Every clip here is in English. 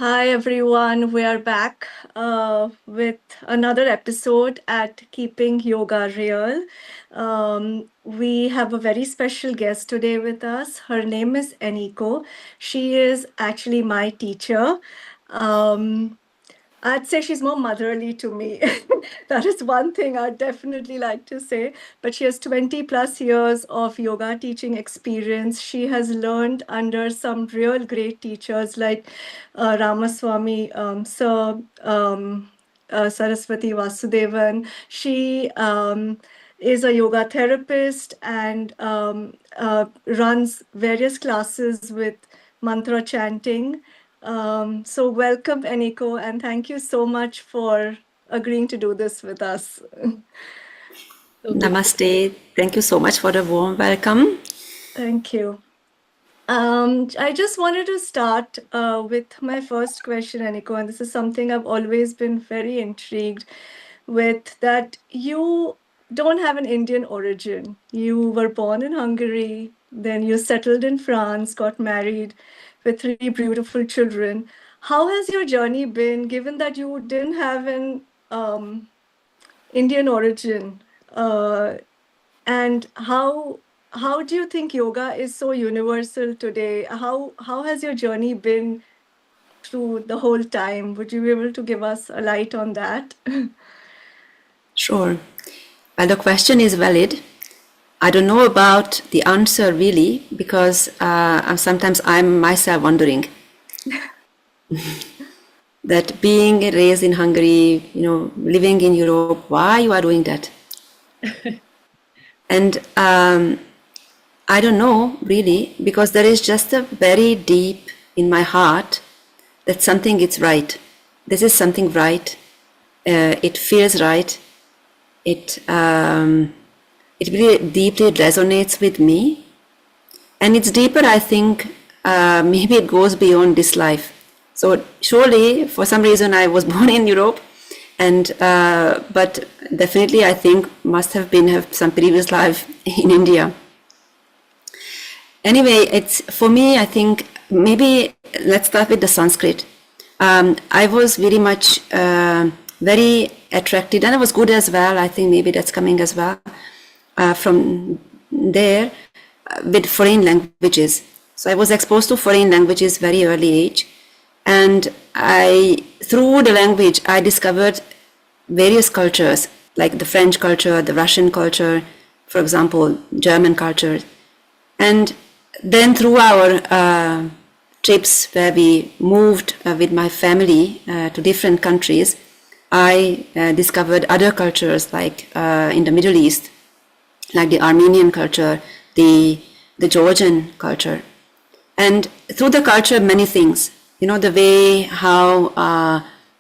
Hi everyone, we are back with another episode at Keeping Yoga Real. We have a very special guest today with us. Her name is Eniko. She is actually my teacher. Um, I'd say she's more motherly to me. That is one thing I'd definitely like to say. But she has 20 plus years of yoga teaching experience. She has learned under some real great teachers like Ramaswami, Saraswathi Vasudevan. She is a yoga therapist and runs various classes with mantra chanting. So welcome, Eniko, and thank you so much for agreeing to do this with us. Namaste. Thank you so much for the warm welcome. Thank you. I just wanted to start with my first question, Eniko, and this is something I've always been very intrigued with, that you don't have an Indian origin. You were born in Hungary, then you settled in France, got married with 3 beautiful children. How has your journey been, given that you didn't have an Indian origin? And how do you think yoga is so universal today? How has your journey been through the whole time? Would you be able to give us a light on that? Sure. Well, the question is valid. I don't know about the answer really, because sometimes I'm myself wondering that being raised in Hungary, living in Europe, why you are doing that? And I don't know really, because there is just a very deep in my heart that something is right. This is something right. It feels right. It really deeply resonates with me, and it's deeper. I think maybe it goes beyond this life. So surely, for some reason, I was born in Europe, and but definitely, I think must have some previous life in India. Anyway, it's for me. I think maybe let's start with the Sanskrit. I was very much very attracted, and I was good as well. I think maybe that's coming as well from there with foreign languages. So I was exposed to foreign languages very early age, and through the language I discovered various cultures, like the French culture, the Russian culture, for example, German culture. And then through our trips where we moved with my family to different countries, I discovered other cultures like in the Middle East, like the Armenian culture, the Georgian culture. And through the culture, many things, the way how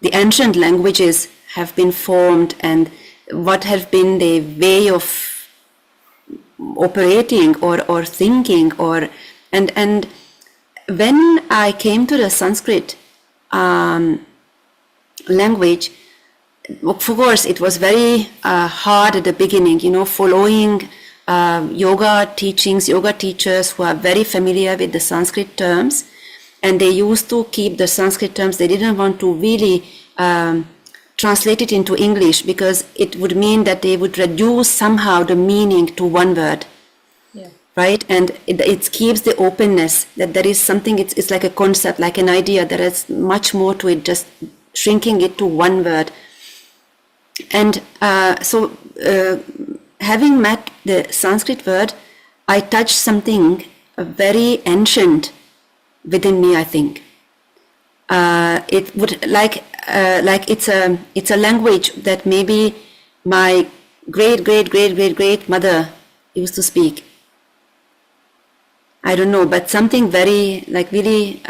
the ancient languages have been formed and what has been the way of operating or thinking and when I came to the Sanskrit language, of course it was very hard at the beginning, following yoga teachings, yoga teachers who are very familiar with the Sanskrit terms, and they used to keep the Sanskrit terms. They didn't want to really translate it into English, because it would mean that they would reduce somehow the meaning to one word. Yeah. Right? And it keeps the openness that there is something, it's like a concept, like an idea, there is much more to it, just shrinking it to one word. And so having met the Sanskrit word, I touched something very ancient within me, I think. It would like it's a language that maybe my great mother used to speak. I don't know, but something very really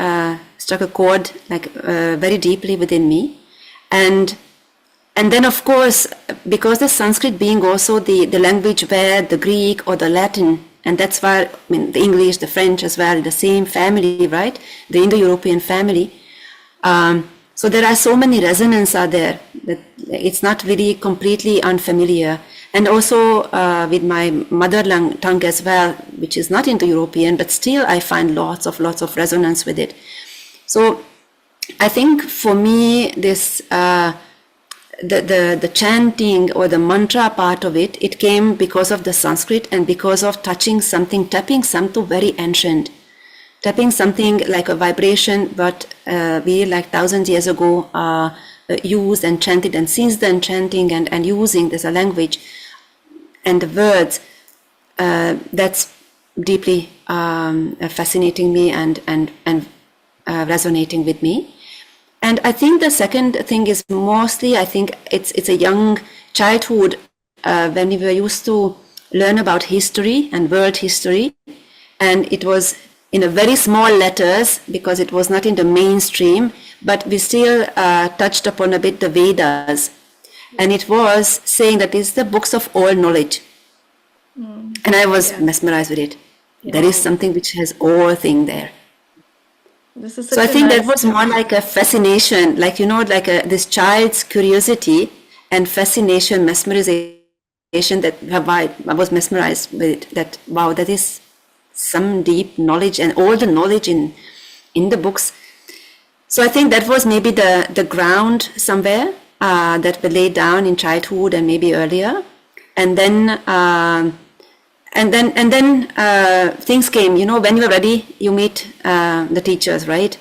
struck a chord very deeply within me, and then of course, because the Sanskrit being also the language where the Greek or the Latin, and that's why the English, the French as well, the same family, right? The Indo-European family. So there are so many resonances are there that it's not really completely unfamiliar. And also with my mother tongue as well, which is not Indo-European, but still I find lots of resonance with it. So I think for me, this the chanting or the mantra part of it, it came because of the Sanskrit and because of tapping something very ancient, tapping something like a vibration, but we like thousands years ago used and chanted, and since then chanting and using this a language and the words, that's deeply fascinating me and resonating with me. And I think the second thing is mostly, I think it's a young childhood when we were used to learn about history and world history, and it was in a very small letters because it was not in the mainstream, but we still touched upon a bit the Vedas, and it was saying that it's the books of all knowledge, and I was mesmerized with it. There is something which has all thing there. This is So I think that was more like a fascination, like, you know, like this child's curiosity and fascination, mesmerization, that I was mesmerized with it, that, wow, that is some deep knowledge and all the knowledge in the books. So I think that was maybe the ground somewhere that we laid down in childhood and maybe earlier. And then things came, you know, when you are ready, you meet the teachers, right?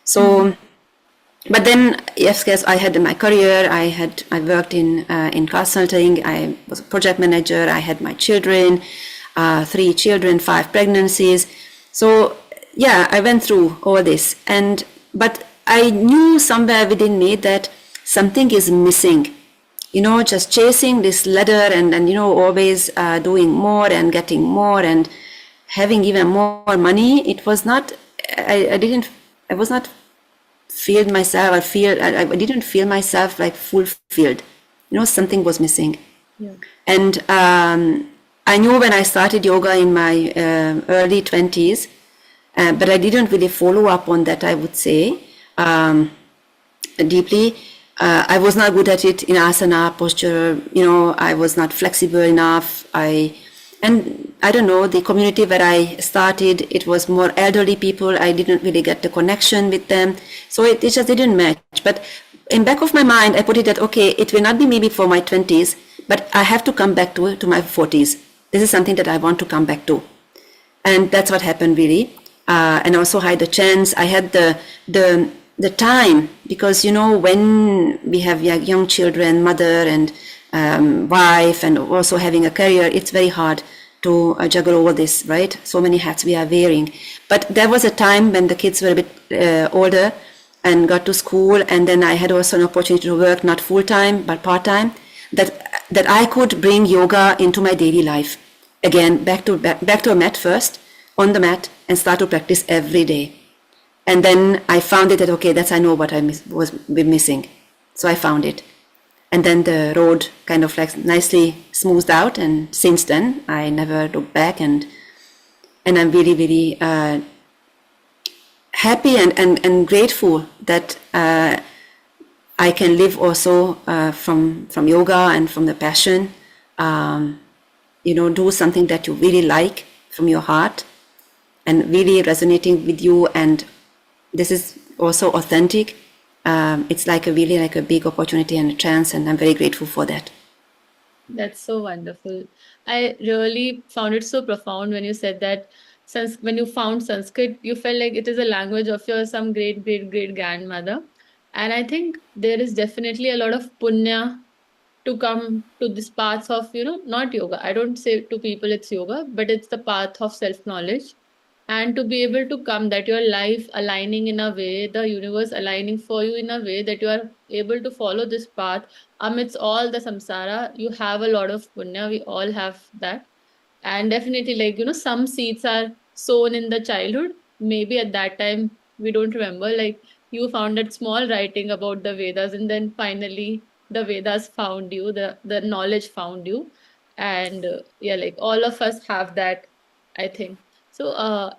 So, but then, yes, I had my career, I worked in consulting, I was a project manager, I had my children, 3 children, 5 pregnancies. So, yeah, I went through all this. But I knew somewhere within me that something is missing. You know, just chasing this ladder and you know, always doing more and getting more and having even more money. It was not, I was not filled myself, I didn't feel myself like fulfilled. You know, something was missing. Yeah. And I knew when I started yoga in my early 20s, but I didn't really follow up on that, I would say, deeply. I was not good at it in asana posture, you know, I was not flexible enough. And I don't know, the community where I started, it was more elderly people. I didn't really get the connection with them. So it just didn't match. But in back of my mind, I put it that, okay, it will not be maybe for my 20s, but I have to come back to my 40s. This is something that I want to come back to. And that's what happened really. And also I had the chance, I had the time, because, you know, when we have young children, mother and wife, and also having a career, it's very hard to juggle all this, right? So many hats we are wearing. But there was a time when the kids were a bit older and got to school, and then I had also an opportunity to work, not full-time, but part-time, that I could bring yoga into my daily life. Again, back to a mat first, on the mat, and start to practice every day. And then I found it that, okay, I know what I was missing. So I found it. And then the road kind of like nicely smoothed out. And since then, I never looked back. And I'm really, really happy and grateful that I can live also from yoga and from the passion. You know, do something that you really like from your heart and really resonating with you, and this is also authentic. It's like a big opportunity and a chance, and I'm very grateful for that. That's so wonderful. I really found it so profound when you said that when you found Sanskrit, you felt like it is a language of your some great, great, great grandmother. And I think there is definitely a lot of punya to come to this path of, not yoga. I don't say to people it's yoga, but it's the path of self-knowledge. And to be able to come that your life aligning in a way, the universe aligning for you in a way that you are able to follow this path amidst all the samsara, you have a lot of punya. We all have that. And definitely, like, some seeds are sown in the childhood. Maybe at that time, we don't remember. Like, you found that small writing about the Vedas, and then finally, the Vedas found you, the knowledge found you. And yeah, like, all of us have that, I think. So,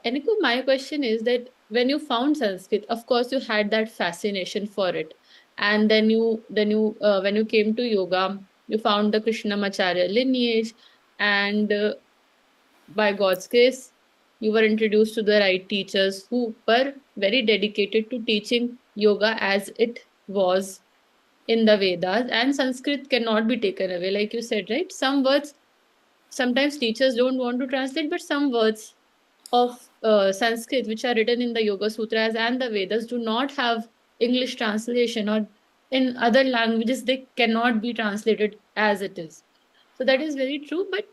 Eniko, my question is that when you found Sanskrit, of course, you had that fascination for it, and then you when you came to yoga, you found the Krishnamacharya lineage, and by God's grace, you were introduced to the right teachers who were very dedicated to teaching yoga as it was in the Vedas, and Sanskrit cannot be taken away, like you said, right? Some words sometimes teachers don't want to translate, but some words of Sanskrit which are written in the Yoga Sutras and the Vedas do not have English translation, or in other languages they cannot be translated as it is. So that is very true. But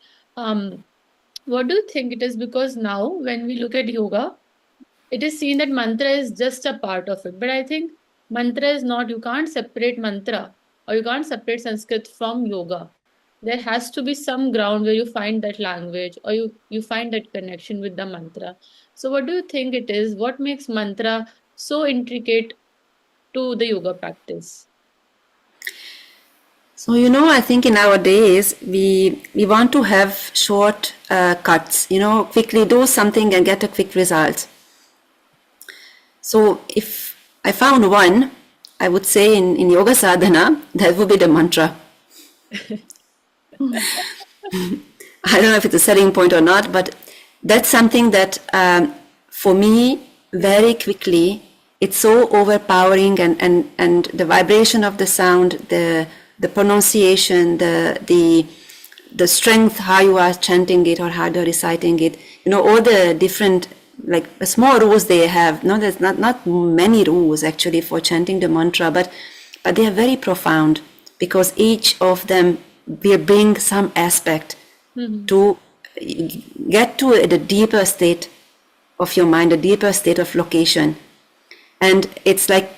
what do you think it is? Because now when we look at yoga, it is seen that mantra is just a part of it. But I think mantra is not, you can't separate mantra or you can't separate Sanskrit from yoga. There has to be some ground where you find that language, or you find that connection with the mantra. So what do you think it is? What makes mantra so intricate to the yoga practice? So, I think in our days, we want to have short cuts, quickly do something and get a quick result. So if I found one, I would say in yoga sadhana, that would be the mantra. I don't know if it's a selling point or not, but that's something that for me, very quickly, it's so overpowering, and the vibration of the sound, the pronunciation, the strength, how you are chanting it or how you're reciting it, all the different, like small rules they have. No, there's not many rules actually for chanting the mantra, but they are very profound, because each of them will bring some aspect to get to the deeper state of your mind, a deeper state of location. And it's like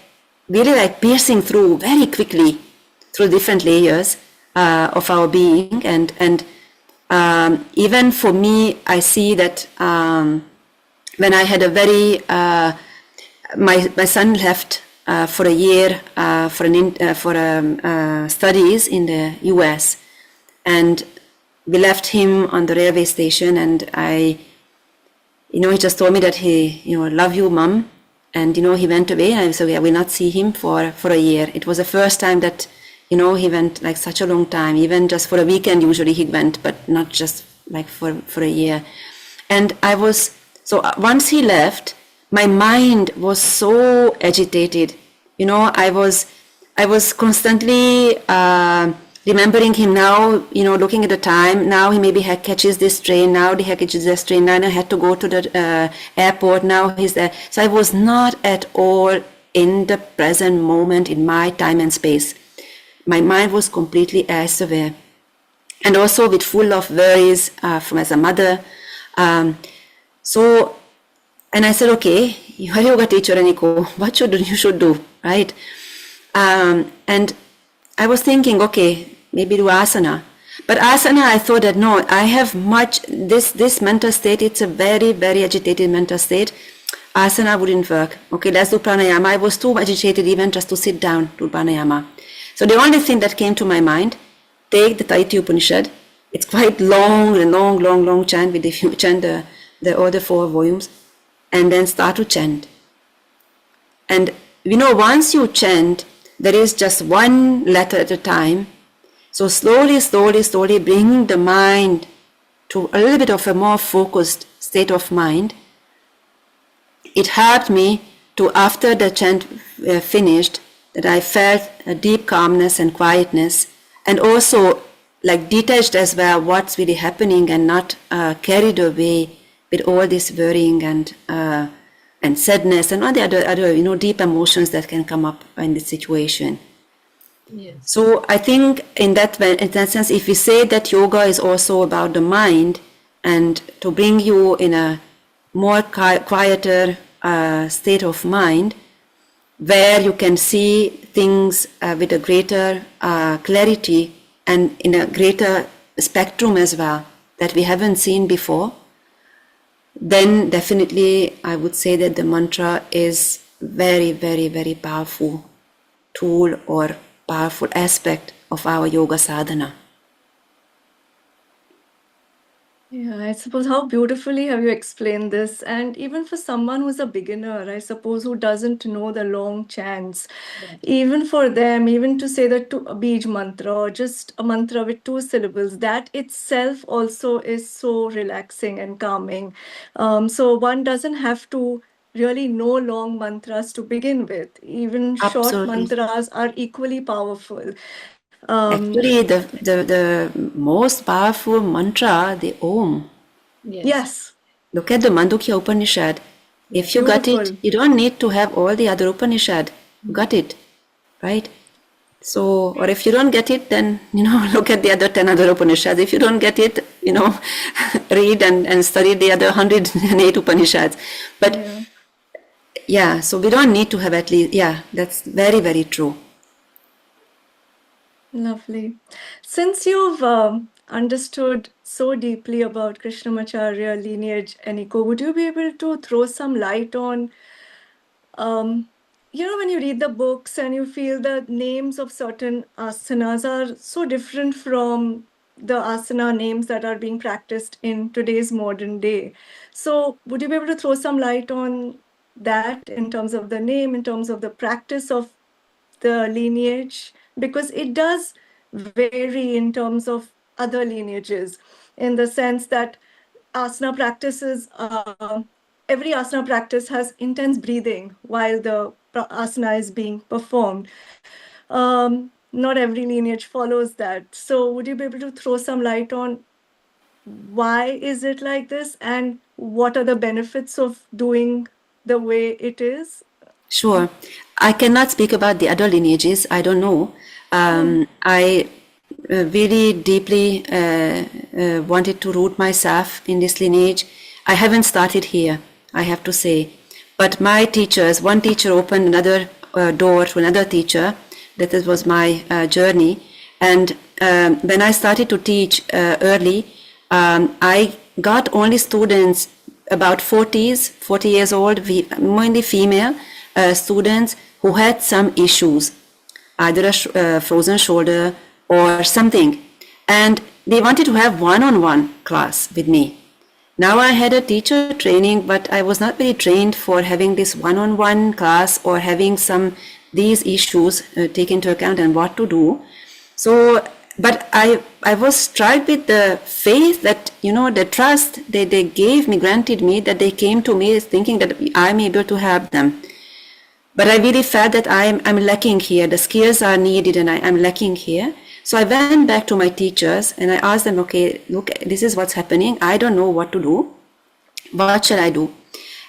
really like piercing through very quickly through different layers of our being. And even for me, I see that when I had a very, my son left for a year for studies in the US, and we left him on the railway station, and he just told me that he, love you, mom, and he went away, and so I will not see him for a year. It was the first time that he went like such a long time, even just for a weekend. Usually he went, but not just like for a year. And so once he left, my mind was so agitated. I was constantly remembering him now, looking at the time. Now he maybe catches this train. Now he catches this train. Now I had to go to the airport. Now he's there. So I was not at all in the present moment, in my time and space. My mind was completely elsewhere, and also with full of worries from as a mother. So, and I said, okay, you are a yoga teacher, Eniko. What you should do, right? And I was thinking, okay, maybe do asana. But asana, I thought that no, I have this mental state, it's a very, very agitated mental state. Asana wouldn't work. Okay, let's do pranayama. I was too agitated even just to sit down to pranayama. So the only thing that came to my mind, take the Taiti Upanishad. It's quite long chant. If you chant all the 4 volumes, and then start to chant. And once you chant, there is just one letter at a time. So slowly bringing the mind to a little bit of a more focused state of mind. It helped me to, after the chant finished, that I felt a deep calmness and quietness, and also like detached as well what's really happening, and not carried away with all this worrying and sadness and all the other deep emotions that can come up in this situation. Yes. So I think in that sense, if we say that yoga is also about the mind, and to bring you in a more quieter state of mind, where you can see things with a greater clarity and in a greater spectrum as well that we haven't seen before, then definitely I would say that the mantra is very, very, very powerful tool or powerful aspect of our yoga sadhana. Yeah, I suppose how beautifully have you explained this. And even for someone who's a beginner, I suppose, who doesn't know the long chants, even for them, even to say the Bij mantra or just a mantra with 2 syllables, that itself also is so relaxing and calming. So one doesn't have to really no long mantras to begin with. Even short Absolutely. mantras are equally powerful. Actually, the most powerful mantra, the Om. Yes. Yes, Look at the Mandukya Upanishad. If you got it, beautiful. you don't need to have all the other Upanishad. You got it, right? So, or if you don't get it, then, look at the other 10 other Upanishads. If you don't get it, read and study the other 108 Upanishads. But Yeah. yeah, so we don't need to have at least, yeah, that's very, very true. Lovely. Since you've understood so deeply about Krishnamacharya lineage, Eniko, would you be able to throw some light on, when you read the books and you feel the names of certain asanas are so different from the asana names that are being practiced in today's modern day. So, would you be able to throw some light on that in terms of the name, in terms of the practice of the lineage, because it does vary in terms of other lineages, in the sense that asana practices, every asana practice has intense breathing while the asana is being performed. Not every lineage follows that. So would you be able to throw some light on why is it like this and what are the benefits of doing the way it is? Sure. I cannot speak about the other lineages. I don't know. I really deeply wanted to root myself in this lineage. I haven't started here, I have to say. But my teachers, one teacher opened another door to another teacher. That was my journey. And when I started to teach early, I got only students about 40 years old, mainly female students who had some issues, either a frozen shoulder or something. And they wanted to have one-on-one class with me. Now I had a teacher training, but I was not very trained for having this one-on-one class or having these issues taken into account and what to do. So, but I was struck with the faith that, the trust they gave me, granted me, that they came to me thinking that I'm able to help them. But I really felt that I'm lacking here. The skills are needed and I'm lacking here. So I went back to my teachers and I asked them, okay, look, this is what's happening. I don't know what to do. What shall I do?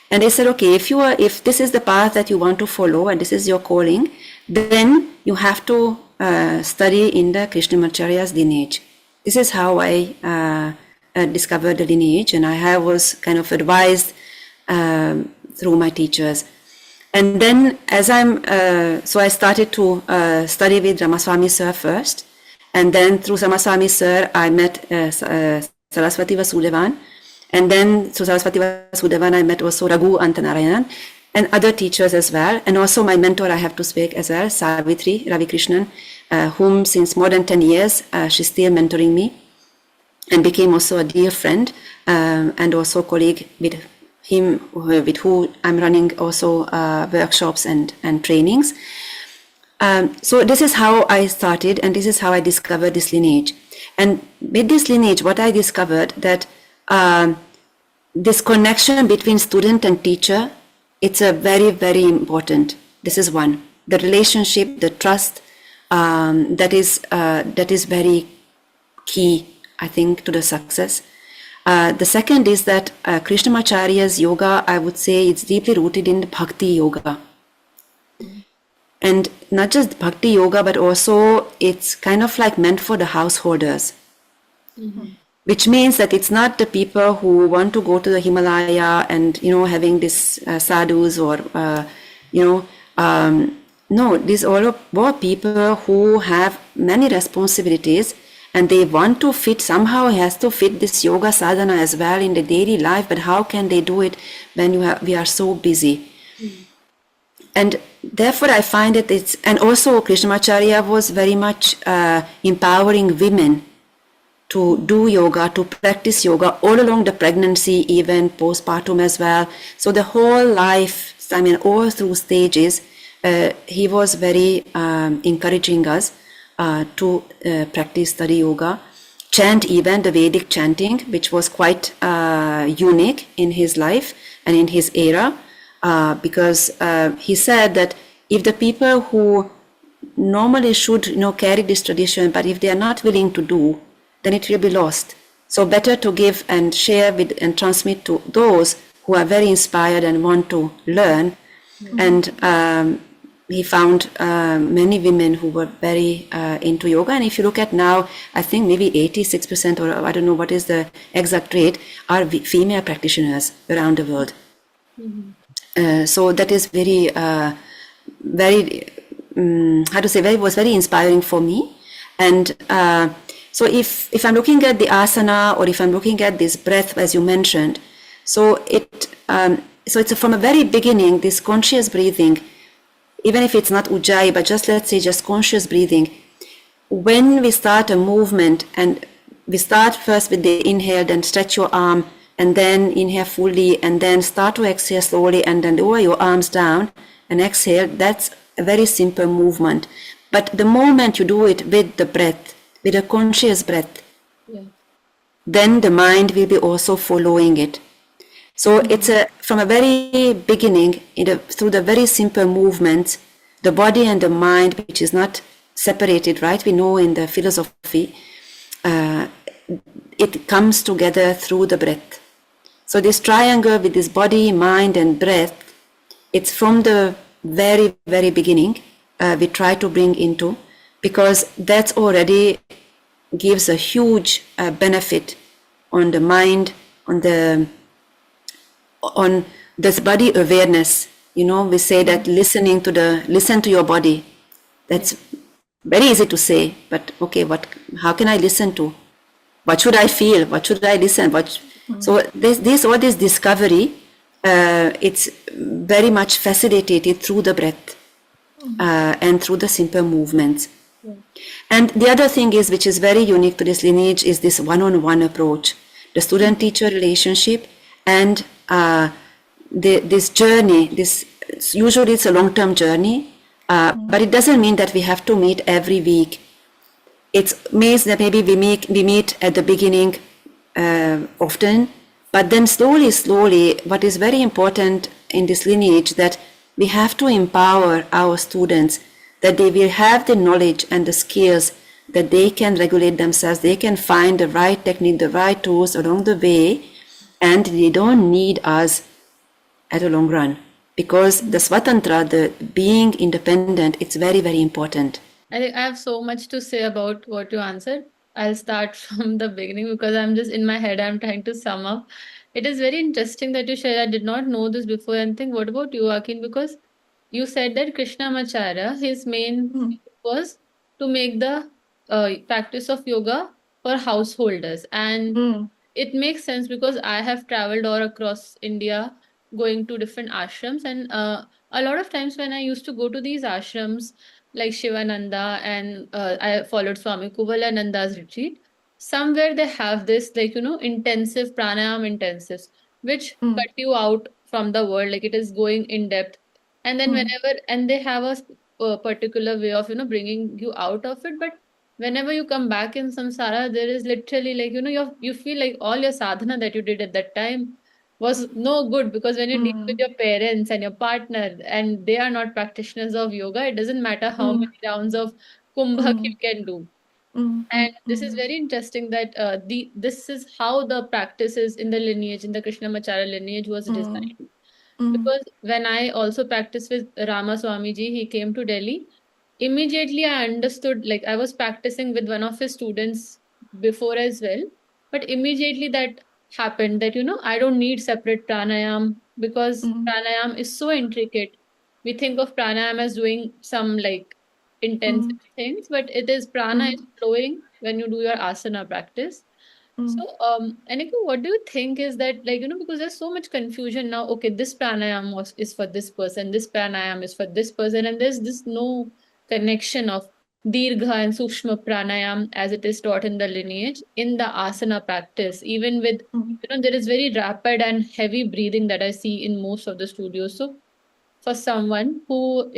And they said, okay, if this is the path that you want to follow and this is your calling, then you have to study in the Krishnamacharya's lineage. This is how I discovered the lineage, and I was kind of advised through my teachers. And then so I started to study with Ramaswami sir first. And then through Ramaswami sir, I met Saraswathi Vasudevan. And then through Saraswathi Vasudevan, I met also Raghu Ananthanarayanan and other teachers as well. And also my mentor, I have to speak as well, Savitri Ravi Krishnan, whom since more than 10 years, she's still mentoring me and became also a dear friend and also colleague with who I'm running also workshops and trainings. So this is how I started, and this is how I discovered this lineage. And with this lineage, what I discovered that this connection between student and teacher, it's a very, very important. This is one. The relationship, the trust, that is very key, I think, to the success. The second is that Krishnamacharya's yoga, I would say, it's deeply rooted in Bhakti yoga. And not just Bhakti yoga, but also it's kind of like meant for the householders. Which means that it's not the people who want to go to the Himalaya and, having this sadhus or, no, these all people who have many responsibilities and they want to somehow has to fit this yoga sadhana as well in the daily life, but how can they do it when we are so busy? And therefore I find that and also Krishnamacharya was very much empowering women to do yoga, to practice yoga all along the pregnancy, even postpartum as well. So the whole life, all through stages, he was very encouraging us to practice, study yoga, chant even the Vedic chanting, which was quite unique in his life and in his era. because he said that if the people who normally should carry this tradition, but if they are not willing to do, then it will be lost. So better to give and share with and transmit to those who are very inspired and want to learn. And he found many women who were very into yoga. And if you look at now, I think maybe 86%, or I don't know what is the exact rate, are female practitioners around the world. So that is very, very, was very inspiring for me. And so if I'm looking at the asana, or if I'm looking at this breath, as you mentioned, so it's from a very beginning, this conscious breathing, even if it's not ujjayi, but let's say just conscious breathing. When we start a movement, and we start first with the inhale, then stretch your arm, and then inhale fully, and then start to exhale slowly, and then lower your arms down and exhale. That's a very simple movement. But the moment you do it with the breath, with a conscious breath, then the mind will be also following it. So it's from a very beginning, through the very simple movements, the body and the mind, which is not separated, right? We know in the philosophy, it comes together through the breath. So this triangle with this body, mind, and breath, it's from the very, very beginning we try to bring into, because that's already gives a huge benefit on the mind, on this body awareness. We say that listen to your body. That's very easy to say, but okay, how can I listen to? What should I feel? What should I listen? So all this discovery, it's very much facilitated through the breath and through the simple movements. And the other thing is, which is very unique to this lineage, is this one-on-one approach, the student-teacher relationship, and this journey. Usually it's a long-term journey, but it doesn't mean that we have to meet every week. It means that maybe we meet at the beginning often, but then slowly, what is very important in this lineage, that we have to empower our students, that they will have the knowledge and the skills, that they can regulate themselves, they can find the right technique, the right tools along the way, and they don't need us at a long run. Because the swatantra, the being independent, it's very, very important. I think I have so much to say about what you answered. I'll start from the beginning, because I'm just in my head, I'm trying to sum up. It is very interesting that you shared. I did not know this before. And think, what about you, Akin? Because you said that Krishnamacharya, his main was to make the practice of yoga for householders. And it makes sense, because I have traveled all across India going to different ashrams. And a lot of times when I used to go to these ashrams, like Shivananda, and I followed Swami Kuvalananda's retreat, somewhere they have this, intensive pranayam intensives, which cut you out from the world, like it is going in depth. And then and they have a particular way of, bringing you out of it. But whenever you come back in samsara, there is literally you feel like all your sadhana that you did at that time was no good, because when you deal with your parents and your partner and they are not practitioners of yoga, it doesn't matter how many rounds of kumbhak you can do. And this is very interesting that this is how the practices in the lineage, in the Krishnamacharya lineage, was designed. Because when I also practiced with Ramaswami ji, he came to Delhi. Immediately I understood, like I was practicing with one of his students before as well, but immediately that happened, that I don't need separate pranayam, because pranayam is so intricate. We think of pranayam as doing some like intensive things, but it is prana is flowing when you do your asana practice. So, Eniko, what do you think is that, because there's so much confusion now. Okay, this pranayam is for this person, this pranayam is for this person, and there's this no connection of dirgha and sukshma pranayam as it is taught in the lineage in the asana practice. Even with, there is very rapid and heavy breathing that I see in most of the studios. So, for someone who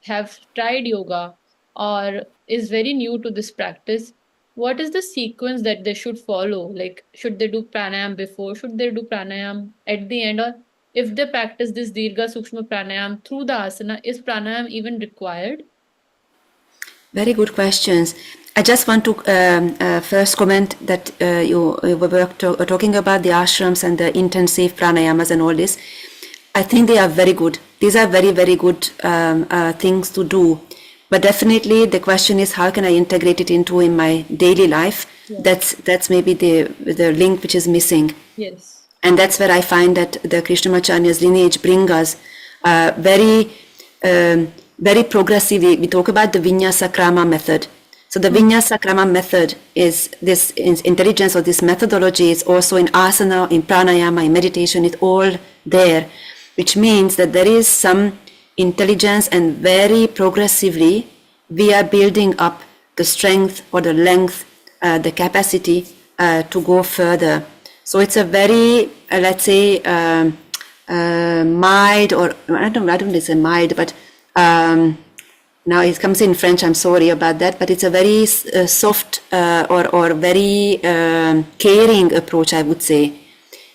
have tried yoga or is very new to this practice, what is the sequence that they should follow? Like, should they do pranayam before? Should they do pranayam at the end? Or if they practice this Dirgha Sukshma Pranayam through the asana, is pranayam even required? Very good questions. I just want to first comment that you were talking about the ashrams and the intensive pranayamas and all this. I think they are very good. These are very, very good things to do. But definitely the question is, how can I integrate it into in my daily life? Yeah. That's maybe the link which is missing. Yes. And that's where I find that the Krishnamacharya's lineage bring us very progressively. We talk about the Vinyasa Krama method. So the Vinyasa Krama method is this intelligence or this methodology is also in asana, in pranayama, in meditation, it's all there, which means that there is some intelligence and very progressively we are building up the strength or the length, the capacity to go further. So it's a very, let's say, mild, or I don't want to say mild, but now it comes in French, I'm sorry about that, but it's a very soft or very caring approach, I would say.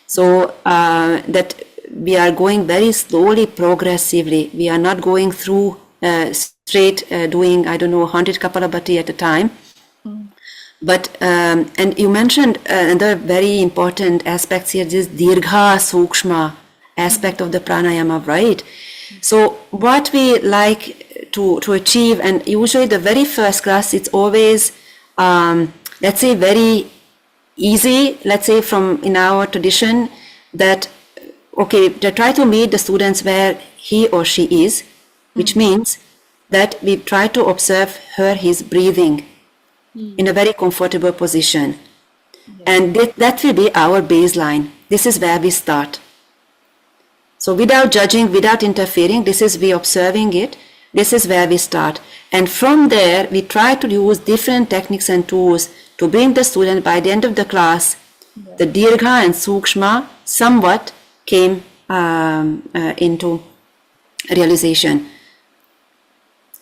So that we are going very slowly, progressively. We are not going through straight doing, 100 Kapalabhati at a time. But, and you mentioned another very important aspects here, this Dirgha Sukshma aspect of the pranayama, right? So what we like to achieve, and usually the very first class, it's always, let's say, very easy, let's say from in our tradition, that, okay, to try to meet the students where he or she is, which means that we try to observe his breathing in a very comfortable position. And that will be our baseline. This is where we start. So without judging, without interfering, this is we observing it. This is where we start. And from there, we try to use different techniques and tools to bring the student by the end of the class, the Dirgha and Sukshma somewhat came into realization.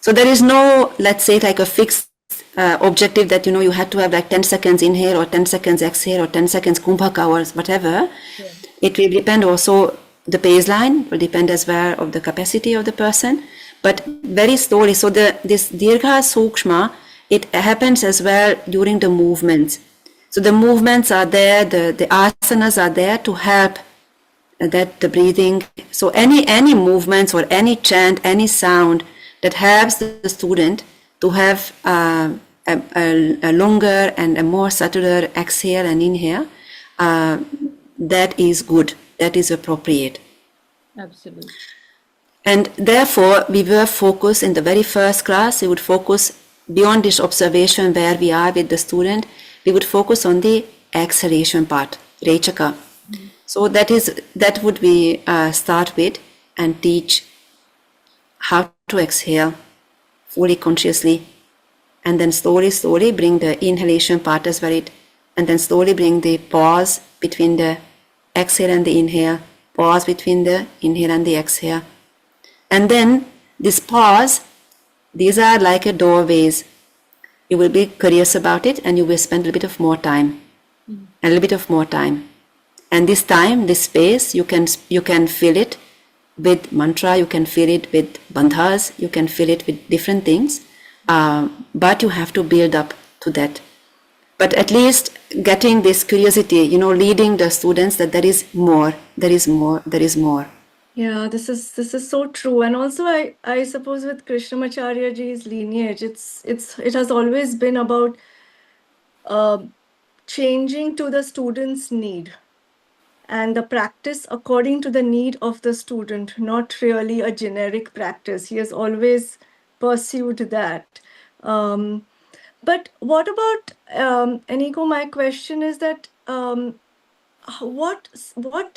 So there is no, let's say, like a fixed objective that, you had to have like 10 seconds inhale or 10 seconds exhale or 10 seconds kumbhaka or whatever. Yeah. It will depend also, the baseline will depend as well of the capacity of the person, but very slowly. So this Dirgha Sukshma, it happens as well during the movements. So the movements are there, the asanas are there to help that the breathing. So any movements or any chant, any sound that helps the student to have a longer and a more subtler exhale and inhale, that is good, that is appropriate. Absolutely. And therefore, we were focused in the very first class, we would focus beyond this observation where we are with the student, we would focus on the exhalation part, Rechaka. So that would we start with and teach how to exhale fully consciously, and then slowly bring the inhalation part as well, and then slowly bring the pause between the exhale and the inhale, pause between the inhale and the exhale. And then this pause, these are like a doorways. You will be curious about it and you will spend a little bit of more time, a little bit of more time. And this time, this space, you can fill it with mantra, you can fill it with bandhas, you can fill it with different things, but you have to build up to that. But at least getting this curiosity, leading the students that there is more, there is more, there is more. Yeah, this is so true. And also I suppose with Krishnamacharya ji's lineage, it has always been about changing to the student's need and the practice according to the need of the student, not really a generic practice. He has always pursued that. But what about, Eniko, my question is that what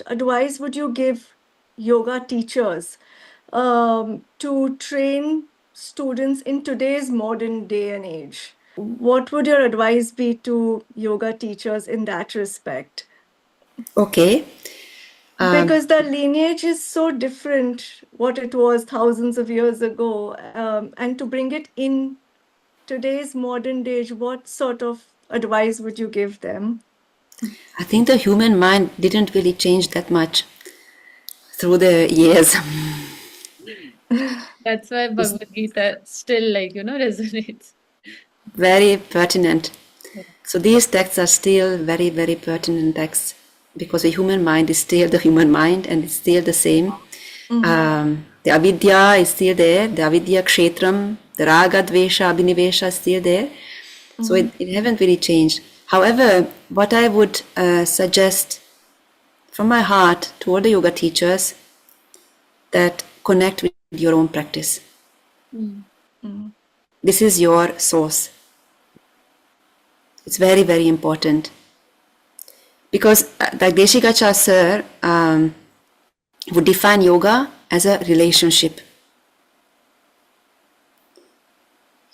advice would you give yoga teachers to train students in today's modern day and age? What would your advice be to yoga teachers in that respect? Okay. Because the lineage is so different what it was thousands of years ago, and to bring it in today's modern age, what sort of advice would you give them? I think the human mind didn't really change that much through the years. That's why Bhagavad Gita still resonates. Very pertinent. Yeah. So these texts are still very, very pertinent texts because the human mind is still the human mind and it's still the same. The avidya is still there, the avidya kshetram, the raga dvesha abhinivesha is still there. So it haven't really changed. However, what I would suggest from my heart to all the yoga teachers, that connect with your own practice. This is your source. It's very, very important. Because like Deshikacharya sir would define yoga as a relationship.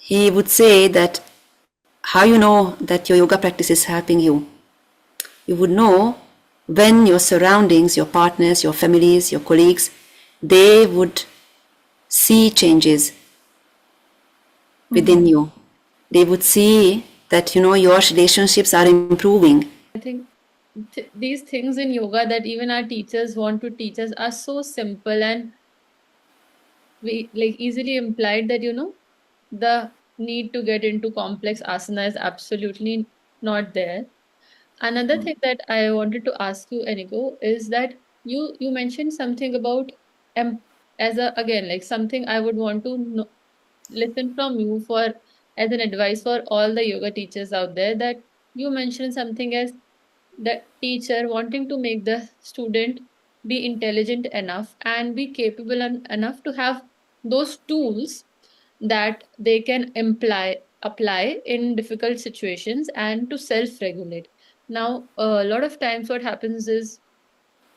He would say that how you know that your yoga practice is helping you. You would know when your surroundings, your partners, your families, your colleagues, they would see changes within you. They would see that, your relationships are improving. I think these things in yoga that even our teachers want to teach us are so simple, and we easily implied that the need to get into complex asana is absolutely not there. Another thing that I wanted to ask you, Eniko, is that you mentioned something about again something I would want to listen from you for as an advice for all the yoga teachers out there, that you mentioned something as the teacher wanting to make the student be intelligent enough and be capable enough to have those tools that they can apply in difficult situations and to self-regulate. Now, a lot of times what happens is,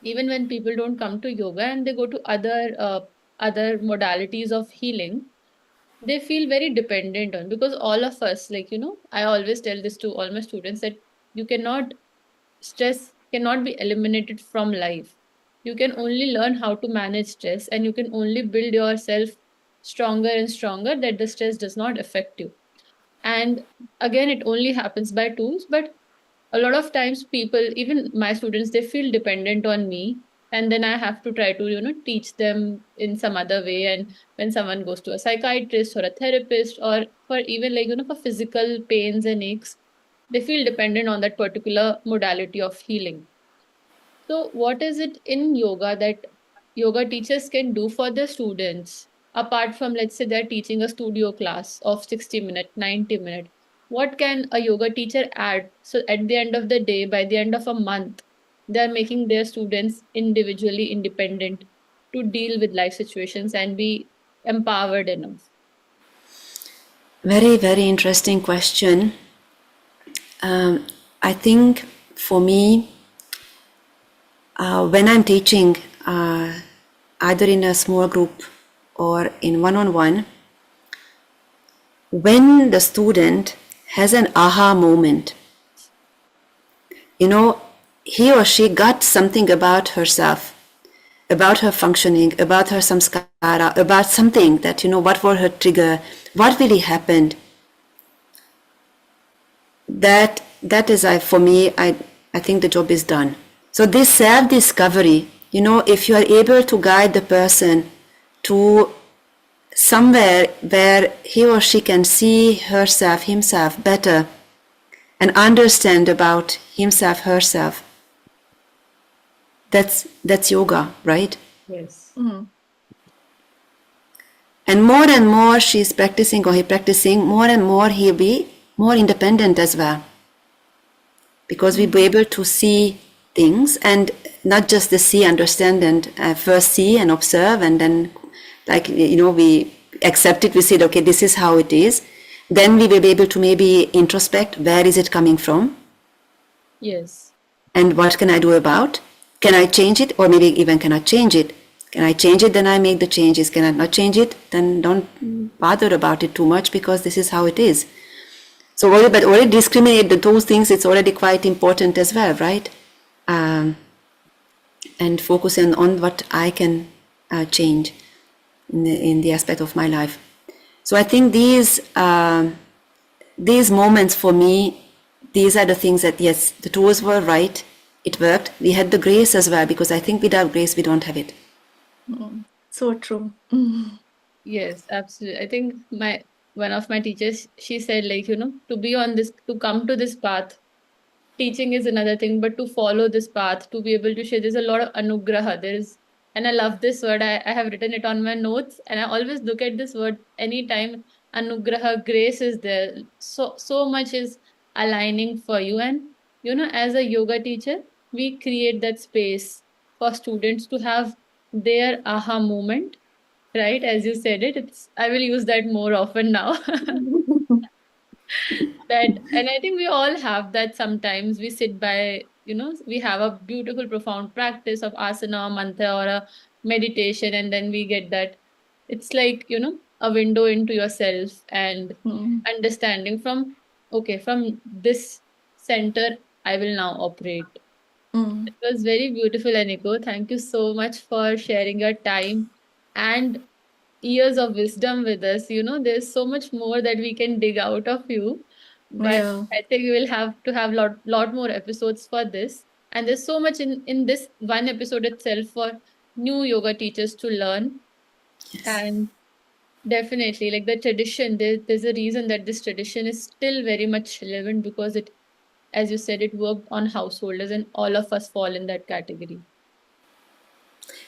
even when people don't come to yoga and they go to other modalities of healing, they feel very dependent on, because all of us, I always tell this to all my students, that you cannot stress cannot be eliminated from life. You can only learn how to manage stress, and you can only build yourself stronger and stronger that the stress does not affect you. And again, it only happens by tools. But a lot of times people, even my students, they feel dependent on me, and then I have to try to teach them in some other way. And when someone goes to a psychiatrist or a therapist, or for even for physical pains and aches, they feel dependent on that particular modality of healing. So what is it in yoga that yoga teachers can do for the students, apart from, let's say, they're teaching a studio class of 60 minutes, 90 minutes? What can a yoga teacher add? So at the end of the day, by the end of a month, they're making their students individually independent to deal with life situations and be empowered enough. Very, very interesting question. I think for me, when I'm teaching, either in a small group or in one-on-one, when the student has an aha moment, he or she got something about herself, about her functioning, about her samskara, about something that, what was her trigger, what really happened. That is, for me, I think the job is done. So this self-discovery, if you are able to guide the person to somewhere where he or she can see herself, himself better and understand about himself, herself, that's yoga, right? Yes. And more she's practicing or he practicing, more and more he'll be more independent as well. Because we'll be able to see things, and not just the see, understand, and first see and observe, and then we accept it, we say, okay, this is how it is. Then we will be able to maybe introspect, where is it coming from? Yes. And what can I do about? Can I change it? Or maybe even cannot change it. Can I change it? Then I make the changes. Can I not change it? Then don't bother about it too much, because this is how it is. So already discriminate those things, it's already quite important as well, right? And focus on what I can change in the aspect of my life. So I think these moments for me, these are the things that, yes, the tools were right, it worked. We had the grace as well, because I think without grace we don't have it. So true. Yes, absolutely. I think one of my teachers, she said, like, to be on this, to come to this path, teaching is another thing, but to follow this path, to be able to share, there's a lot of anugraha. And I love this word. I have written it on my notes, and I always look at this word anytime anugraha, grace is there. So much is aligning for you. And, as a yoga teacher, we create that space for students to have their aha moment, right? As you said it, I will use that more often now. That, and I think we all have that. Sometimes we sit by, we have a beautiful profound practice of asana, mantra, or a meditation, and then we get that, it's like, a window into yourself, and understanding from, okay, from this center I will now operate. It was very beautiful, Eniko. Thank you so much for sharing your time and years of wisdom with us. There's so much more that we can dig out of you, but Yeah. I think we will have to have lot more episodes for this. And there's so much in this one episode itself for new yoga teachers to learn. Yes. And definitely, like the tradition, there's a reason that this tradition is still very much relevant, because it, as you said, it worked on householders, and all of us fall in that category.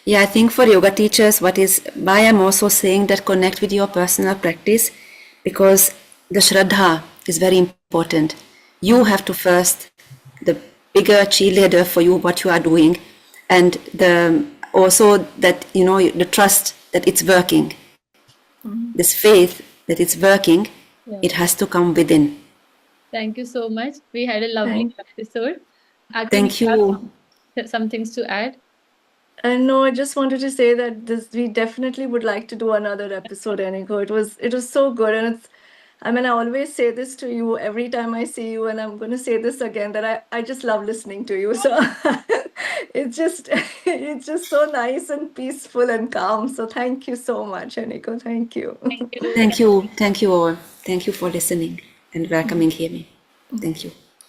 Yeah, I think for yoga teachers, why I'm also saying that connect with your personal practice, because the Shraddha is very important. You have to first, the bigger cheerleader for you, what you are doing, and also that, the trust that it's working, this faith that it's working, Yeah. it has to come within. Thank you so much. We had a lovely episode. Aki, Thank you. have some things to add? No, I just wanted to say that we definitely would like to do another episode, Eniko. It was so good, and I mean, I always say this to you every time I see you, and I'm going to say this again, that I just love listening to you. So it's just it's just so nice and peaceful and calm. So thank you so much, Eniko. Thank you. Thank you. Thank you. Thank you all. Thank you for listening and welcoming here me. Thank you.